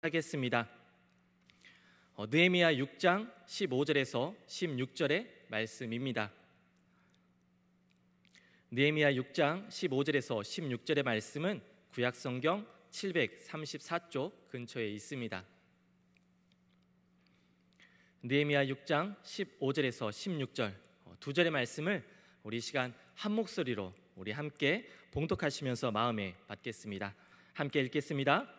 하겠습니다. 느헤미야 6장 15절에서 16절의 말씀입니다. 느헤미야 6장 15절에서 16절의 말씀은 구약성경 734쪽 근처에 있습니다. 느헤미야 6장 15절에서 16절 두 절의 말씀을 우리 시간 한 목소리로 우리 함께 봉독하시면서 마음에 받겠습니다. 함께 읽겠습니다.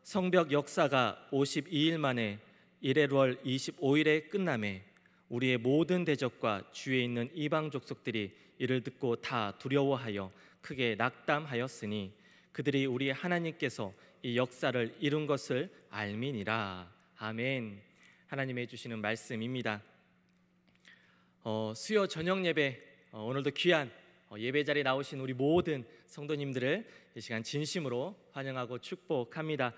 성벽 역사가 52일 만에 이레월 25일에 끝나매 우리의 모든 대적과 주위에 있는 이방 족속들이 이를 듣고 다 두려워하여 크게 낙담하였으니 그들이 우리 하나님께서 이 역사를 이룬 것을 알미니라. 아멘. 하나님의 주시는 말씀입니다. 수요 저녁 예배 오늘도 귀한 예배 자리에 나오신 우리 모든 성도님들을 이 시간 진심으로 환영하고 축복합니다.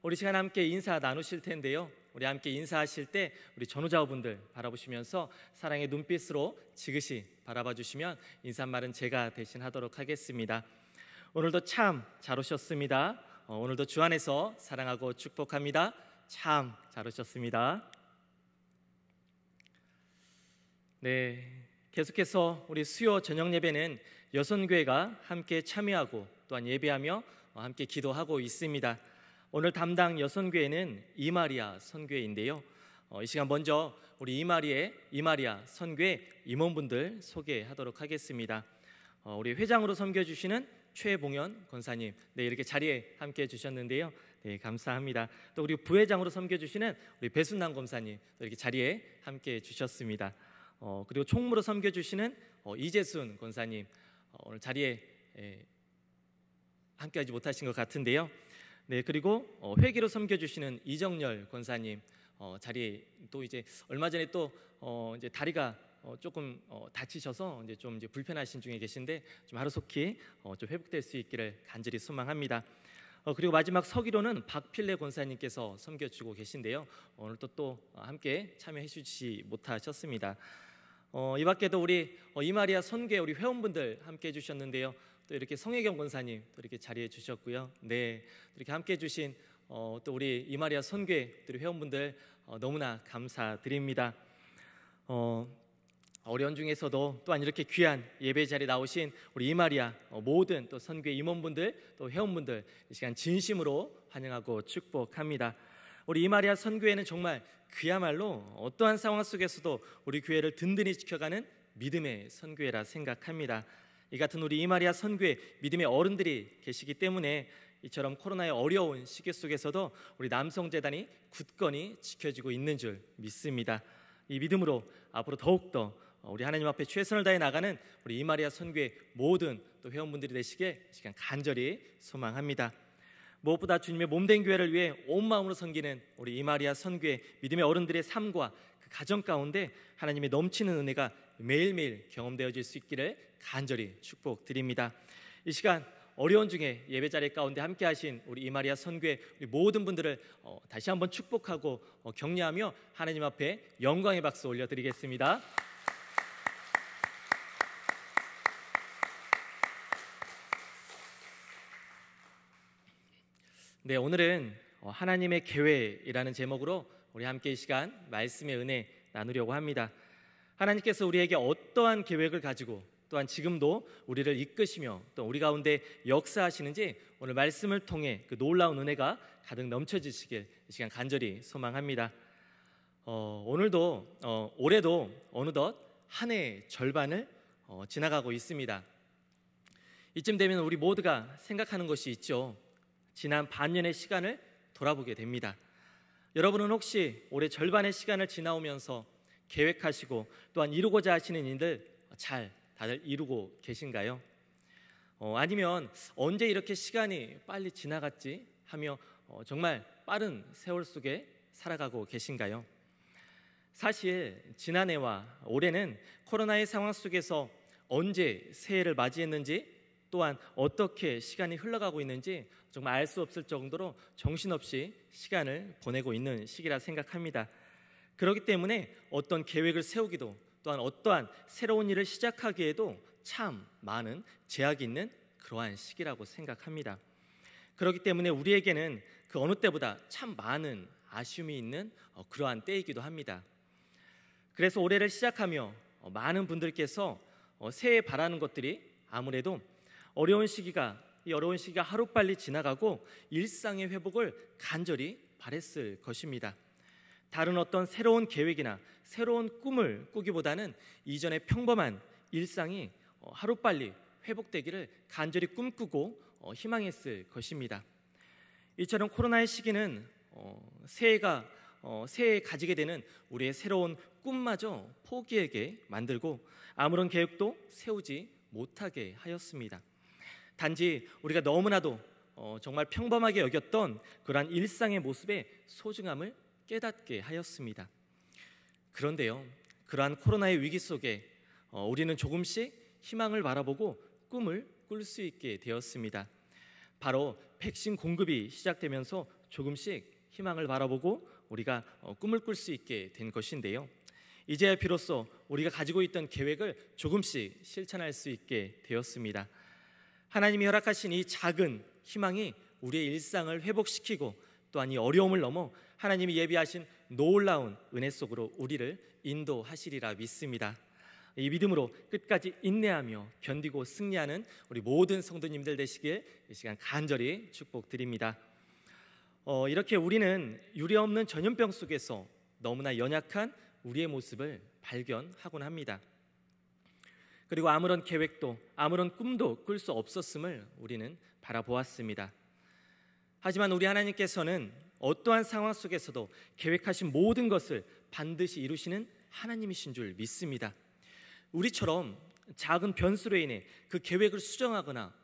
우리 시간 함께 인사 나누실 텐데요, 우리 함께 인사하실 때 우리 전우자분들 바라보시면서 사랑의 눈빛으로 지그시 바라봐 주시면 인사말은 제가 대신 하도록 하겠습니다. 오늘도 참 잘 오셨습니다. 오늘도 주 안에서 사랑하고 축복합니다. 참 잘 오셨습니다. 네, 계속해서 우리 수요 저녁 예배는 여선교회가 함께 참여하고 또한 예배하며 함께 기도하고 있습니다. 오늘 담당 여선교회는 이마리아 선교회인데요, 이 시간 먼저 우리 이마리아 선교회 임원분들 소개하도록 하겠습니다. 우리 회장으로 섬겨주시는 최봉현 권사님, 네, 이렇게 자리에 함께 해주셨는데요, 네, 감사합니다. 또 우리 부회장으로 섬겨주시는 우리 배순남 검사님, 또 이렇게 자리에 함께 해주셨습니다. 그리고 총무로 섬겨주시는 이재순 권사님, 오늘 자리에 함께하지 못하신 것 같은데요. 네, 그리고 회계로 섬겨주시는 이정열 권사님, 자리에 또 이제 얼마 전에 또 이제 다리가 조금 다치셔서 이제 불편하신 중에 계신데 좀 하루속히 좀 회복될 수 있기를 간절히 소망합니다. 그리고 마지막 서기로는 박필래 권사님께서 섬겨주고 계신데요, 오늘 또 함께 참여해 주시지 못하셨습니다. 이 밖에도 우리 이마리아 선교회 우리 회원분들 함께 해주셨는데요, 또 이렇게 성혜경 권사님 또 이렇게 자리해 주셨고요. 네, 이렇게 함께 해주신 또 우리 이마리아 선교회 회원분들 너무나 감사드립니다. 어려운 중에서도 또한 이렇게 귀한 예배 자리에 나오신 우리 이마리아 모든 또 선교회 임원분들 또 회원분들 이 시간 진심으로 환영하고 축복합니다. 우리 이마리아 선교회는 정말 그야말로 어떠한 상황 속에서도 우리 교회를 든든히 지켜가는 믿음의 선교회라 생각합니다. 이 같은 우리 이마리아 선교회 믿음의 어른들이 계시기 때문에 이처럼 코로나의 어려운 시기 속에서도 우리 남성재단이 굳건히 지켜지고 있는 줄 믿습니다. 이 믿음으로 앞으로 더욱더 우리 하나님 앞에 최선을 다해 나가는 우리 이마리아 선교회 모든 또 회원분들이 되시길 시간 간절히 소망합니다. 무엇보다 주님의 몸된 교회를 위해 온 마음으로 섬기는 우리 이마리아 선교회 믿음의 어른들의 삶과 그 가정 가운데 하나님의 넘치는 은혜가 매일매일 경험되어질 수 있기를 간절히 축복드립니다. 이 시간 어려운 중에 예배 자리 가운데 함께 하신 우리 이마리아 선교회 우리 모든 분들을 다시 한번 축복하고 격려하며 하나님 앞에 영광의 박수 올려드리겠습니다. 네, 오늘은 하나님의 계획이라는 제목으로 우리 함께 이 시간 말씀의 은혜 나누려고 합니다. 하나님께서 우리에게 어떠한 계획을 가지고 또한 지금도 우리를 이끄시며 또 우리 가운데 역사하시는지 오늘 말씀을 통해 그 놀라운 은혜가 가득 넘쳐지시길 이 시간 간절히 소망합니다. 오늘도 올해도 어느덧 한 해의 절반을 지나가고 있습니다. 이쯤 되면 우리 모두가 생각하는 것이 있죠. 지난 반년의 시간을 돌아보게 됩니다. 여러분은 혹시 올해 절반의 시간을 지나오면서 계획하시고 또한 이루고자 하시는 일들 잘 다들 이루고 계신가요? 아니면 언제 이렇게 시간이 빨리 지나갔지 하며 정말 빠른 세월 속에 살아가고 계신가요? 사실 지난해와 올해는 코로나의 상황 속에서 언제 새해를 맞이했는지 또한 어떻게 시간이 흘러가고 있는지 정말 알 수 없을 정도로 정신없이 시간을 보내고 있는 시기라 생각합니다. 그렇기 때문에 어떤 계획을 세우기도 또한 어떠한 새로운 일을 시작하기에도 참 많은 제약이 있는 그러한 시기라고 생각합니다. 그렇기 때문에 우리에게는 그 어느 때보다 참 많은 아쉬움이 있는 그러한 때이기도 합니다. 그래서 올해를 시작하며 많은 분들께서 새해 바라는 것들이 아무래도 이 어려운 시기가 하루빨리 지나가고 일상의 회복을 간절히 바랬을 것입니다. 다른 어떤 새로운 계획이나 새로운 꿈을 꾸기보다는 이전의 평범한 일상이 하루빨리 회복되기를 간절히 꿈꾸고 희망했을 것입니다. 이처럼 코로나의 시기는 새해에 가지게 되는 우리의 새로운 꿈마저 포기하게 만들고 아무런 계획도 세우지 못하게 하였습니다. 단지 우리가 너무나도 정말 평범하게 여겼던 그러한 일상의 모습의 소중함을 깨닫게 하였습니다. 그런데요, 그러한 코로나의 위기 속에 우리는 조금씩 희망을 바라보고 꿈을 꿀 수 있게 되었습니다. 바로 백신 공급이 시작되면서 조금씩 희망을 바라보고 우리가 꿈을 꿀 수 있게 된 것인데요. 이제야 비로소 우리가 가지고 있던 계획을 조금씩 실천할 수 있게 되었습니다. 하나님이 허락하신 이 작은 희망이 우리의 일상을 회복시키고 또한 이 어려움을 넘어 하나님이 예비하신 놀라운 은혜 속으로 우리를 인도하시리라 믿습니다. 이 믿음으로 끝까지 인내하며 견디고 승리하는 우리 모든 성도님들 되시길 이 시간 간절히 축복드립니다. 이렇게 우리는 유례없는 전염병 속에서 너무나 연약한 우리의 모습을 발견하곤 합니다. 그리고 아무런 계획도 아무런 꿈도 꿀 수 없었음을 우리는 바라보았습니다. 하지만 우리 하나님께서는 어떠한 상황 속에서도 계획하신 모든 것을 반드시 이루시는 하나님이신 줄 믿습니다. 우리처럼 작은 변수로 인해 그 계획을 수정하거나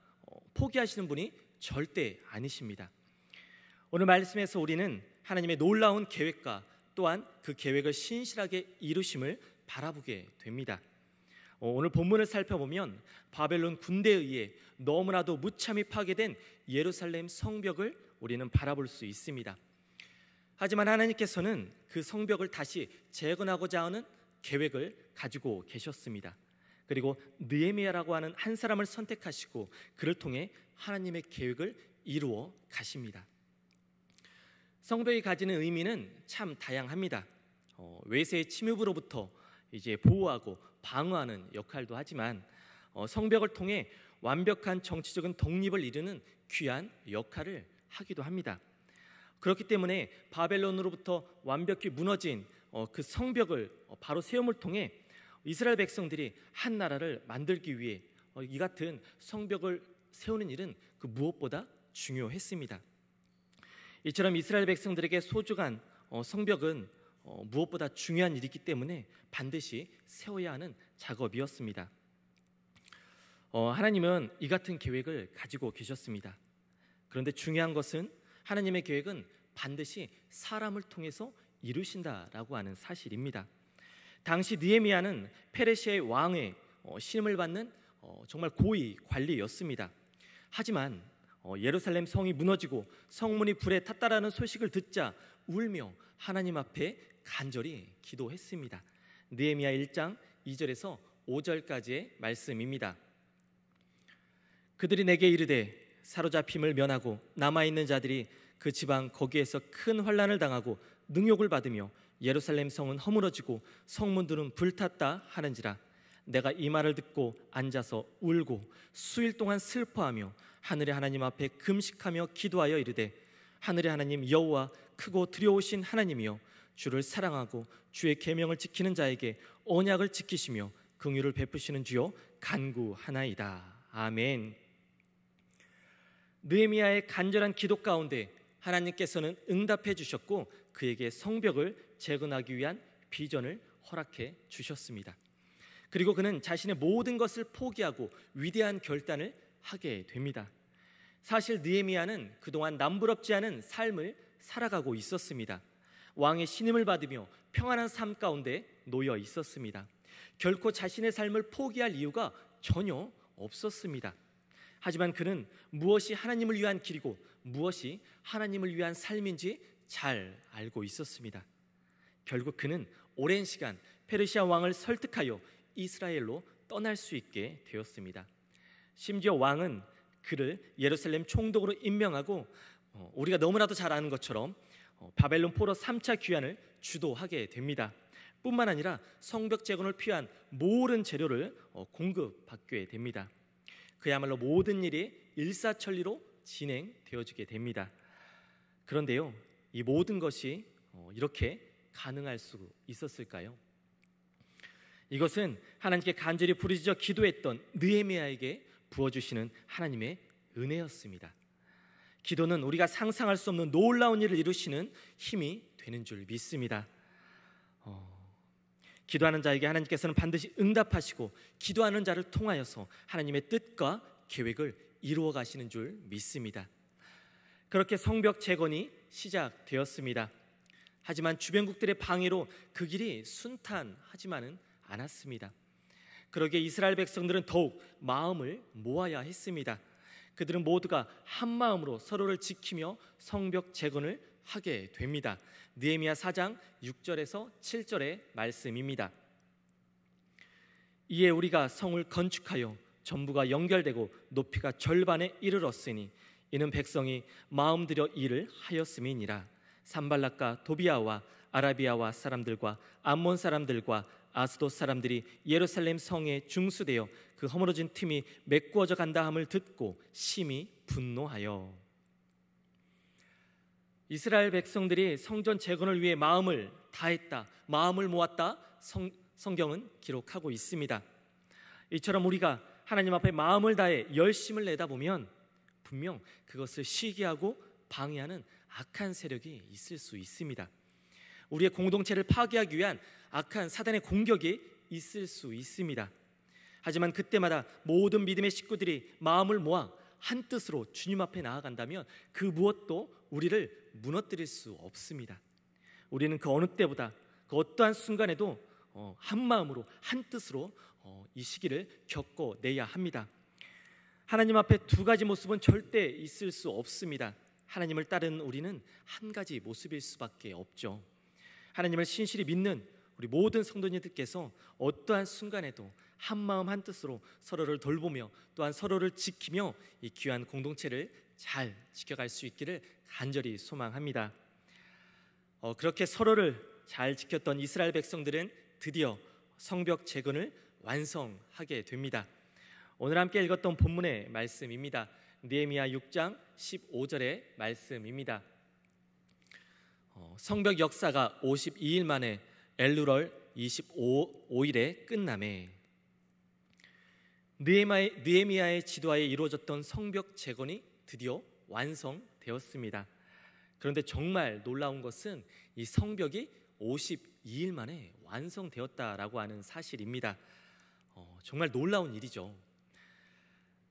포기하시는 분이 절대 아니십니다. 오늘 말씀에서 우리는 하나님의 놀라운 계획과 또한 그 계획을 신실하게 이루심을 바라보게 됩니다. 오늘 본문을 살펴보면 바벨론 군대에 의해 너무나도 무참히 파괴된 예루살렘 성벽을 우리는 바라볼 수 있습니다. 하지만 하나님께서는 그 성벽을 다시 재건하고자 하는 계획을 가지고 계셨습니다. 그리고 느헤미야라고 하는 한 사람을 선택하시고 그를 통해 하나님의 계획을 이루어 가십니다. 성벽이 가지는 의미는 참 다양합니다. 외세의 침입으로부터 이제 보호하고 방어하는 역할도 하지만 성벽을 통해 완벽한 정치적인 독립을 이루는 귀한 역할을 하기도 합니다. 그렇기 때문에 바벨론으로부터 완벽히 무너진 그 성벽을 바로 세움을 통해 이스라엘 백성들이 한 나라를 만들기 위해 이 같은 성벽을 세우는 일은 그 무엇보다 중요했습니다. 이처럼 이스라엘 백성들에게 소중한 성벽은 무엇보다 중요한 일이기 때문에 반드시 세워야 하는 작업이었습니다. 하나님은 이 같은 계획을 가지고 계셨습니다. 그런데 중요한 것은 하나님의 계획은 반드시 사람을 통해서 이루신다라고 하는 사실입니다. 당시 느헤미야는 페르시아의 왕의 신임을 받는 정말 고위 관리였습니다. 하지만 예루살렘 성이 무너지고 성문이 불에 탔다라는 소식을 듣자 울며 하나님 앞에 간절히 기도했습니다. 느헤미야 1장 2절에서 5절까지의 말씀입니다. 그들이 내게 이르되 사로잡힘을 면하고 남아있는 자들이 그 지방 거기에서 큰 환난을 당하고 능욕을 받으며 예루살렘 성은 허물어지고 성문들은 불탔다 하는지라 내가 이 말을 듣고 앉아서 울고 수일 동안 슬퍼하며 하늘의 하나님 앞에 금식하며 기도하여 이르되 하늘의 하나님 여호와 크고 두려우신 하나님이여 주를 사랑하고 주의 계명을 지키는 자에게 언약을 지키시며 긍휼을 베푸시는 주여 간구하나이다. 아멘. 느헤미야의 간절한 기도 가운데 하나님께서는 응답해 주셨고 그에게 성벽을 재건하기 위한 비전을 허락해 주셨습니다. 그리고 그는 자신의 모든 것을 포기하고 위대한 결단을 하게 됩니다. 사실 느헤미야는 그동안 남부럽지 않은 삶을 살아가고 있었습니다. 왕의 신임을 받으며 평안한 삶 가운데 놓여 있었습니다. 결코 자신의 삶을 포기할 이유가 전혀 없었습니다. 하지만 그는 무엇이 하나님을 위한 길이고 무엇이 하나님을 위한 삶인지 잘 알고 있었습니다. 결국 그는 오랜 시간 페르시아 왕을 설득하여 이스라엘로 떠날 수 있게 되었습니다. 심지어 왕은 그를 예루살렘 총독으로 임명하고 우리가 너무나도 잘 아는 것처럼 바벨론 포로 3차 귀환을 주도하게 됩니다. 뿐만 아니라 성벽 재건을 피한 모든 재료를 공급받게 됩니다. 그야말로 모든 일이 일사천리로 진행되어지게 됩니다. 그런데요, 이 모든 것이 이렇게 가능할 수 있었을까요? 이것은 하나님께 간절히 부르짖어 기도했던 느헤미야에게 부어주시는 하나님의 은혜였습니다. 기도는 우리가 상상할 수 없는 놀라운 일을 이루시는 힘이 되는 줄 믿습니다. 기도하는 자에게 하나님께서는 반드시 응답하시고 기도하는 자를 통하여서 하나님의 뜻과 계획을 이루어 가시는 줄 믿습니다. 그렇게 성벽 재건이 시작되었습니다. 하지만 주변국들의 방해로 그 길이 순탄하지만은 않았습니다. 그러기에 이스라엘 백성들은 더욱 마음을 모아야 했습니다. 그들은 모두가 한 마음으로 서로를 지키며 성벽 재건을 하게 됩니다. 느헤미야 4장 6절에서 7절의 말씀입니다. 이에 우리가 성을 건축하여 전부가 연결되고 높이가 절반에 이르렀으니 이는 백성이 마음 들여 일을 하였음이니라. 산발락과 도비아와 아라비아와 사람들과 암몬 사람들과 아스돗 사람들이 예루살렘 성에 중수되어 그 허물어진 틈이 메꾸어져 간다 함을 듣고 심히 분노하여. 이스라엘 백성들이 성전 재건을 위해 마음을 다했다, 마음을 모았다, 성경은 기록하고 있습니다. 이처럼 우리가 하나님 앞에 마음을 다해 열심을 내다 보면 분명 그것을 시기하고 방해하는 악한 세력이 있을 수 있습니다. 우리의 공동체를 파괴하기 위한 악한 사단의 공격이 있을 수 있습니다. 하지만 그때마다 모든 믿음의 식구들이 마음을 모아 한 뜻으로 주님 앞에 나아간다면 그 무엇도 우리를 무너뜨릴 수 없습니다. 우리는 그 어느 때보다 그 어떠한 순간에도 한 마음으로 한 뜻으로 이 시기를 겪어내야 합니다. 하나님 앞에 두 가지 모습은 절대 있을 수 없습니다. 하나님을 따르는 우리는 한 가지 모습일 수밖에 없죠. 하나님을 신실히 믿는 우리 모든 성도님들께서 어떠한 순간에도 한 마음 한 뜻으로 서로를 돌보며 또한 서로를 지키며 이 귀한 공동체를 잘 지켜갈 수 있기를 간절히 소망합니다. 그렇게 서로를 잘 지켰던 이스라엘 백성들은 드디어 성벽 재건을 완성하게 됩니다. 오늘 함께 읽었던 본문의 말씀입니다. 느헤미야 6장 15절의 말씀입니다. 성벽 역사가 52일 만에 엘루럴 25일에 끝남에 느헤미야의 지도하에 이루어졌던 성벽 재건이 드디어 완성되었습니다. 그런데 정말 놀라운 것은 이 성벽이 52일 만에 완성되었다라고 하는 사실입니다. 정말 놀라운 일이죠.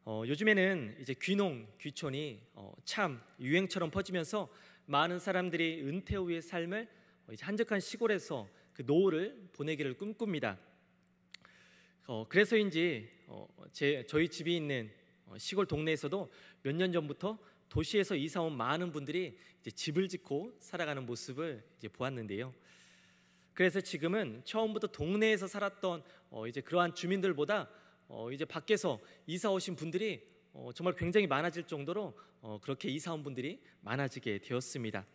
요즘에는 이제 귀농, 귀촌이 참 유행처럼 퍼지면서 많은 사람들이 은퇴 후의 삶을 이제 한적한 시골에서 그 노후를 보내기를 꿈꿉니다. 그래서인지 저희 집이 있는 시골 동네에서도 몇 년 전부터 도시에서 이사 온 많은 분들이 이제 집을 짓고 살아가는 모습을 이제 보았는데요. 그래서 지금은 처음부터 동네에서 살았던 이제 그러한 주민들보다 이제 밖에서 이사 오신 분들이 정말 굉장히 많아질 정도로 그렇게 이사 온 분들이 많아지게 되었습니다.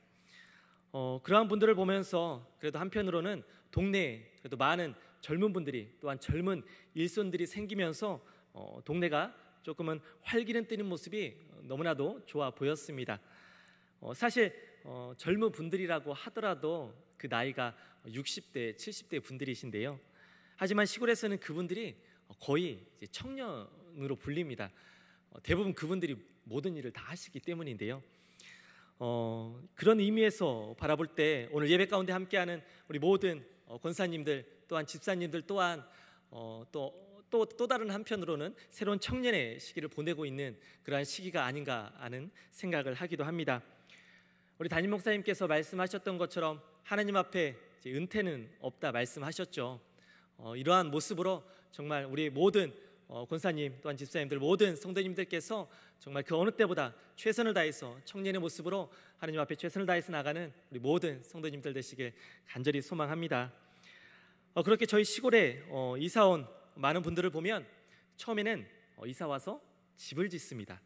그러한 분들을 보면서 그래도 한편으로는 동네에 그래도 많은 젊은 분들이 또한 젊은 일손들이 생기면서 동네가 조금은 활기는 뜨는 모습이 너무나도 좋아 보였습니다. 사실 젊은 분들이라고 하더라도 그 나이가 60대, 70대 분들이신데요. 하지만 시골에서는 그분들이 거의 이제 청년으로 불립니다. 대부분 그분들이 모든 일을 다 하시기 때문인데요. 그런 의미에서 바라볼 때 오늘 예배 가운데 함께하는 우리 모든 권사님들 또한 집사님들 또한 또 다른 한편으로는 새로운 청년의 시기를 보내고 있는 그러한 시기가 아닌가 하는 생각을 하기도 합니다. 우리 담임 목사님께서 말씀하셨던 것처럼 하나님 앞에 이제 은퇴는 없다 말씀하셨죠. 이러한 모습으로 정말 우리 모든 권사님 또한 집사님들 모든 성도님들께서 정말 그 어느 때보다 최선을 다해서 청년의 모습으로 하나님 앞에 최선을 다해서 나가는 우리 모든 성도님들 되시길 간절히 소망합니다. 그렇게 저희 시골에 이사 온 많은 분들을 보면 처음에는 이사 와서 집을 짓습니다.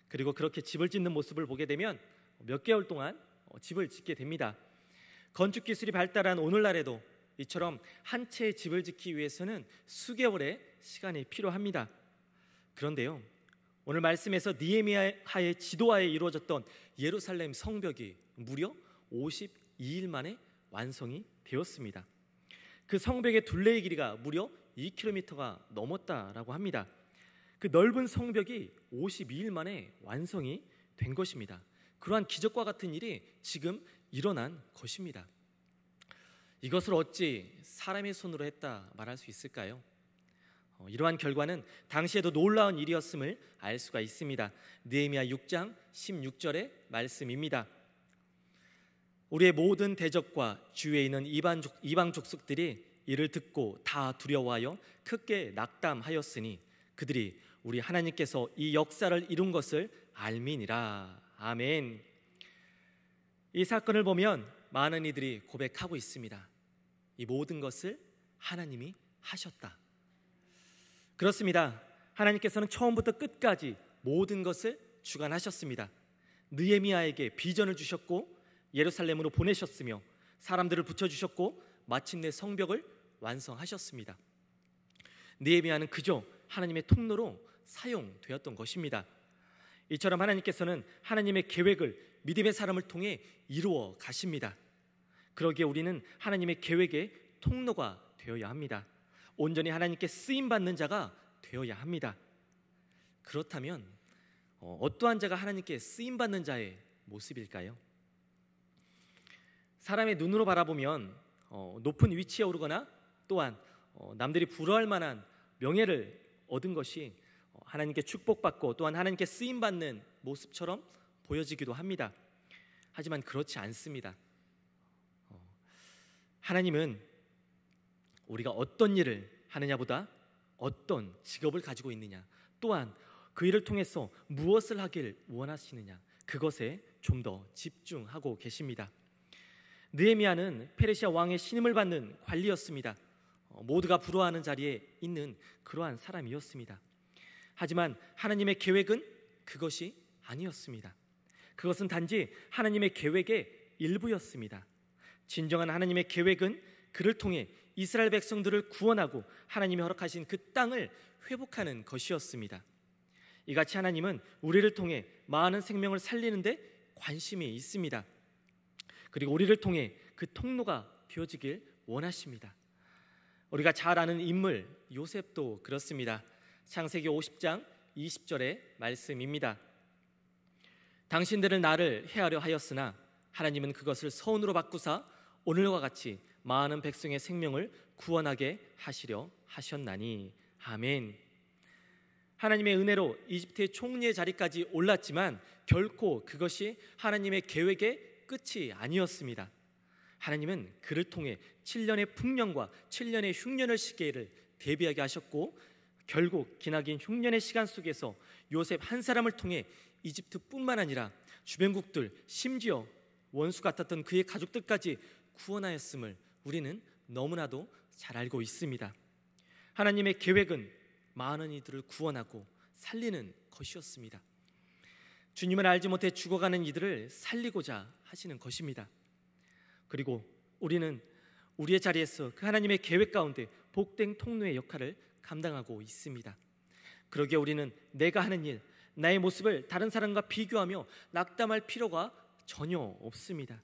그리고 그렇게 집을 짓는 모습을 보게 되면 몇 개월 동안 집을 짓게 됩니다. 건축 기술이 발달한 오늘날에도 이처럼 한 채의 집을 짓기 위해서는 수개월의 시간이 필요합니다. 그런데요, 오늘 말씀에서 느헤미야의 지도하에 이루어졌던 예루살렘 성벽이 무려 52일 만에 완성이 되었습니다. 그 성벽의 둘레의 길이가 무려 2km가 넘었다라고 합니다. 그 넓은 성벽이 52일 만에 완성이 된 것입니다. 그러한 기적과 같은 일이 지금 일어난 것입니다. 이것을 어찌 사람의 손으로 했다 말할 수 있을까요? 이러한 결과는 당시에도 놀라운 일이었음을 알 수가 있습니다. 느헤미야 6장 16절의 말씀입니다. 우리의 모든 대적과 주위에 있는 이방 족속들이 이를 듣고 다 두려워하여 크게 낙담하였으니 그들이 우리 하나님께서 이 역사를 이룬 것을 알미니라. 아멘. 이 사건을 보면 많은 이들이 고백하고 있습니다. 이 모든 것을 하나님이 하셨다. 그렇습니다. 하나님께서는 처음부터 끝까지 모든 것을 주관하셨습니다. 느헤미야에게 비전을 주셨고 예루살렘으로 보내셨으며 사람들을 붙여주셨고 마침내 성벽을 완성하셨습니다. 느헤미야는 그저 하나님의 통로로 사용되었던 것입니다. 이처럼 하나님께서는 하나님의 계획을 믿음의 사람을 통해 이루어 가십니다. 그러기에 우리는 하나님의 계획의 통로가 되어야 합니다. 온전히 하나님께 쓰임받는 자가 되어야 합니다. 그렇다면 어떠한 자가 하나님께 쓰임받는 자의 모습일까요? 사람의 눈으로 바라보면 높은 위치에 오르거나 또한 남들이 부러워할 만한 명예를 얻은 것이 하나님께 축복받고 또한 하나님께 쓰임받는 모습처럼 보여지기도 합니다. 하지만 그렇지 않습니다. 하나님은 우리가 어떤 일을 하느냐보다 어떤 직업을 가지고 있느냐, 또한 그 일을 통해서 무엇을 하길 원하시느냐, 그것에 좀 더 집중하고 계십니다. 느헤미야는 페르시아 왕의 신임을 받는 관리였습니다. 모두가 부러워하는 자리에 있는 그러한 사람이었습니다. 하지만 하나님의 계획은 그것이 아니었습니다. 그것은 단지 하나님의 계획의 일부였습니다. 진정한 하나님의 계획은 그를 통해 이스라엘 백성들을 구원하고 하나님이 허락하신 그 땅을 회복하는 것이었습니다. 이같이 하나님은 우리를 통해 많은 생명을 살리는 데 관심이 있습니다. 그리고 우리를 통해 그 통로가 되어지길 원하십니다. 우리가 잘 아는 인물 요셉도 그렇습니다. 창세기 50장 20절의 말씀입니다. 당신들은 나를 해하려 하였으나 하나님은 그것을 서운으로 바꾸사 오늘과 같이 많은 백성의 생명을 구원하게 하시려 하셨나니. 아멘. 하나님의 은혜로 이집트의 총리의 자리까지 올랐지만 결코 그것이 하나님의 계획의 끝이 아니었습니다. 하나님은 그를 통해 7년의 풍년과 7년의 흉년의 시기를 대비하게 하셨고 결국 기나긴 흉년의 시간 속에서 요셉 한 사람을 통해 이집트뿐만 아니라 주변국들, 심지어 원수 같았던 그의 가족들까지 구원하였음을 우리는 너무나도 잘 알고 있습니다. 하나님의 계획은 많은 이들을 구원하고 살리는 것이었습니다. 주님을 알지 못해 죽어가는 이들을 살리고자 하시는 것입니다. 그리고 우리는 우리의 자리에서 그 하나님의 계획 가운데 복된 통로의 역할을 감당하고 있습니다. 그러기에 우리는 내가 하는 일, 나의 모습을 다른 사람과 비교하며 낙담할 필요가 전혀 없습니다.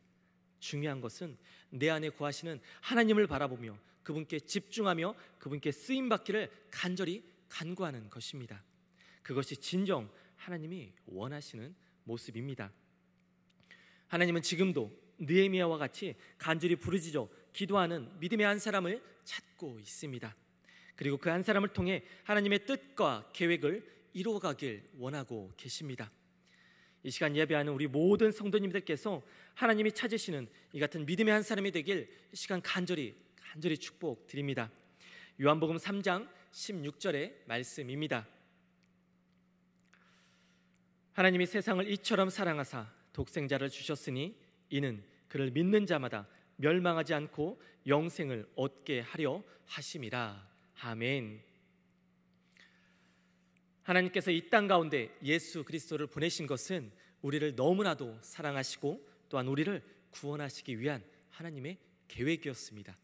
중요한 것은 내 안에 거하시는 하나님을 바라보며 그분께 집중하며 그분께 쓰임받기를 간절히 간구하는 것입니다. 그것이 진정 하나님이 원하시는 모습입니다. 하나님은 지금도 느헤미야와 같이 간절히 부르짖어 기도하는 믿음의 한 사람을 찾고 있습니다. 그리고 그 한 사람을 통해 하나님의 뜻과 계획을 이루어가길 원하고 계십니다. 이 시간 예배하는 우리 모든 성도님들께서 하나님이 찾으시는 이 같은 믿음의 한 사람이 되길 이 시간 간절히 축복드립니다. 요한복음 3장 16절의 말씀입니다. 하나님이 세상을 이처럼 사랑하사 독생자를 주셨으니 이는 그를 믿는 자마다 멸망하지 않고 영생을 얻게 하려 하심이라. 아멘. 하나님께서 이 땅 가운데 예수 그리스도를 보내신 것은 우리를 너무나도 사랑하시고 또한 우리를 구원하시기 위한 하나님의 계획이었습니다.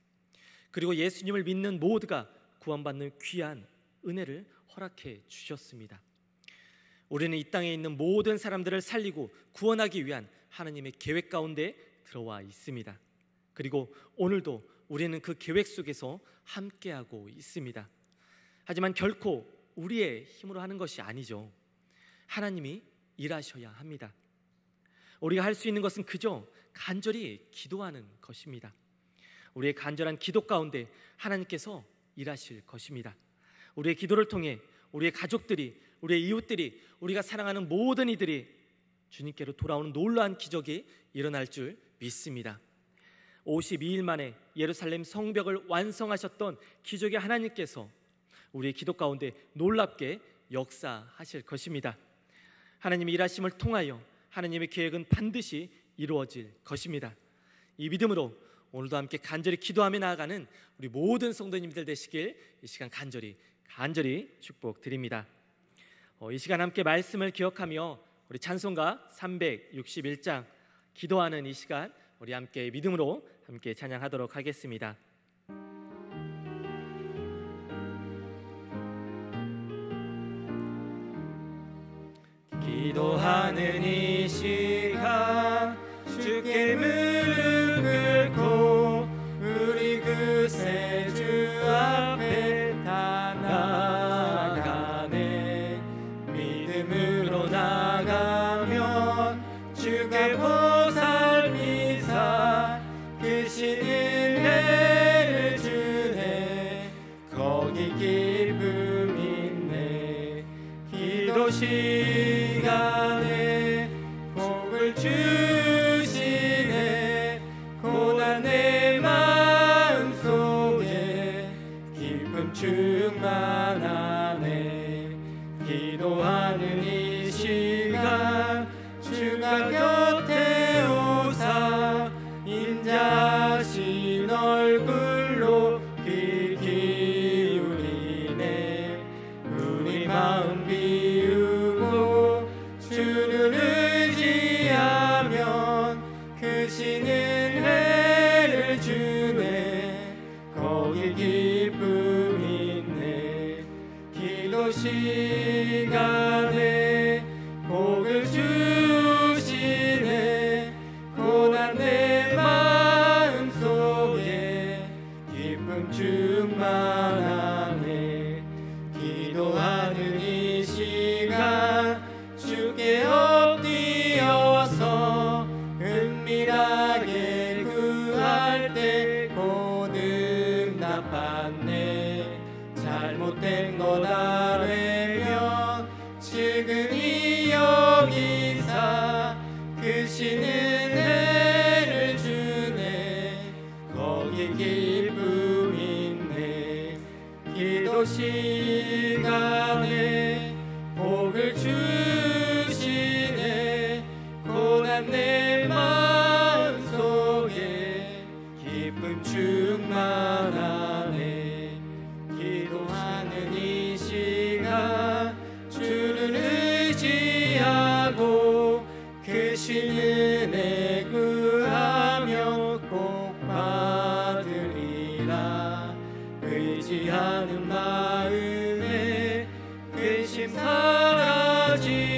그리고 예수님을 믿는 모두가 구원받는 귀한 은혜를 허락해 주셨습니다. 우리는 이 땅에 있는 모든 사람들을 살리고 구원하기 위한 하나님의 계획 가운데 들어와 있습니다. 그리고 오늘도 우리는 그 계획 속에서 함께하고 있습니다. 하지만 결코 우리의 힘으로 하는 것이 아니죠. 하나님이 일하셔야 합니다. 우리가 할 수 있는 것은 그저 간절히 기도하는 것입니다. 우리의 간절한 기도 가운데 하나님께서 일하실 것입니다. 우리의 기도를 통해 우리의 가족들이, 우리의 이웃들이, 우리가 사랑하는 모든 이들이 주님께로 돌아오는 놀라운 기적이 일어날 줄 믿습니다. 52일 만에 예루살렘 성벽을 완성하셨던 기적의 하나님께서 우리의 기도 가운데 놀랍게 역사하실 것입니다. 하나님의 일하심을 통하여 하나님의 계획은 반드시 이루어질 것입니다. 이 믿음으로 오늘도 함께 간절히 기도하며 나아가는 우리 모든 성도님들 되시길 이 시간 간절히 축복드립니다. 이 시간 함께 말씀을 기억하며 우리 찬송가 361장 기도하는 이 시간 우리 함께 믿음으로 함께 찬양하도록 하겠습니다. 기도하는 이 시간 주께 무릎 꿇고 우리 그새 주 앞에 다 나가네. 믿음으로 나가면 주께 보살피사 크신 은혜를 주네. 거기 기쁨 있네. 기도 시간에 복을 주시네. 고난 내 마음속에 기쁨 충만하네. 기도하는 이 시간 주가 곁에 오사 인자하신 얼굴로 귀 기울이네. 우리 마음 비우고 주를 의지하면 크신 은혜를 주네. 거기 기쁨 있네. 기도 시간에 복을 주시네. 고난 내 마음속에 기쁨 충만하네. 기도하는 이 시간 주께 엎드려서 은밀하게 구할 때 곧 응답받네. 잘못된 것 알면 지금이 여기사 크신 은혜를 주네. 거기 기쁨 있네. 기도 시간에 복을 주시네. 고난 내 마음속에 기쁨 충만하네. 기도하는 이 시간 주를 의지하고 크신 은혜 구하며 꼭 받으리라. 의지하는 마음에 근심 사라지고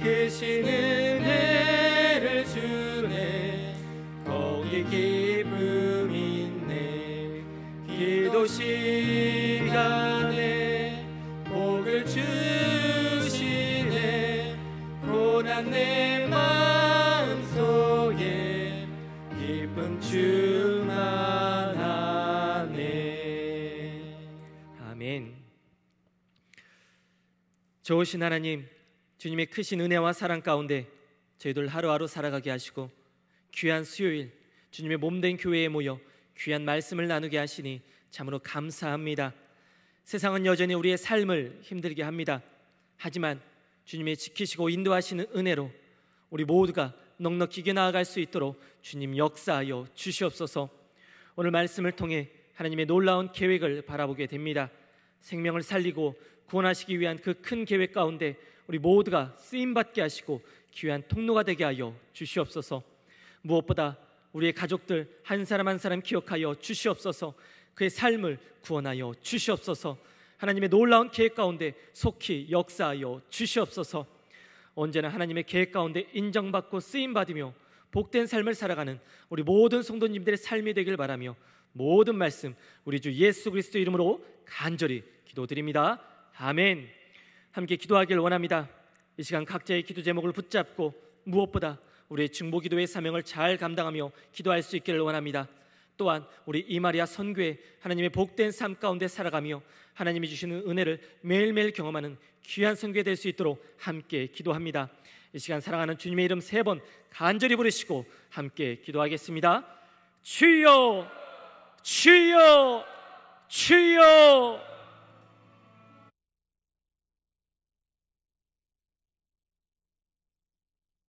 크신 은혜를 주네. 거기 기쁨 있네. 기도 시간에 복을 주시네. 고난 내 마음속에 기쁨 충만하네. 아멘. 좋으신 하나님, 주님의 크신 은혜와 사랑 가운데 저희들 하루하루 살아가게 하시고 귀한 수요일 주님의 몸된 교회에 모여 귀한 말씀을 나누게 하시니 참으로 감사합니다. 세상은 여전히 우리의 삶을 힘들게 합니다. 하지만 주님의 지키시고 인도하시는 은혜로 우리 모두가 넉넉히 나아갈 수 있도록 주님 역사하여 주시옵소서. 오늘 말씀을 통해 하나님의 놀라운 계획을 바라보게 됩니다. 생명을 살리고 구원하시기 위한 그 큰 계획 가운데 우리 모두가 쓰임받게 하시고 귀한 통로가 되게 하여 주시옵소서. 무엇보다 우리의 가족들 한 사람 한 사람 기억하여 주시옵소서. 그의 삶을 구원하여 주시옵소서. 하나님의 놀라운 계획 가운데 속히 역사하여 주시옵소서. 언제나 하나님의 계획 가운데 인정받고 쓰임받으며 복된 삶을 살아가는 우리 모든 성도님들의 삶이 되길 바라며 모든 말씀 우리 주 예수 그리스도 이름으로 간절히 기도드립니다. 아멘. 함께 기도하길 원합니다. 이 시간 각자의 기도 제목을 붙잡고 무엇보다 우리의 중보기도의 사명을 잘 감당하며 기도할 수 있기를 원합니다. 또한 우리 이마리아 선교회 하나님의 복된 삶 가운데 살아가며 하나님이 주시는 은혜를 매일매일 경험하는 귀한 선교회 될 수 있도록 함께 기도합니다. 이 시간 사랑하는 주님의 이름 3번 간절히 부르시고 함께 기도하겠습니다. 주여, 주여, 주여.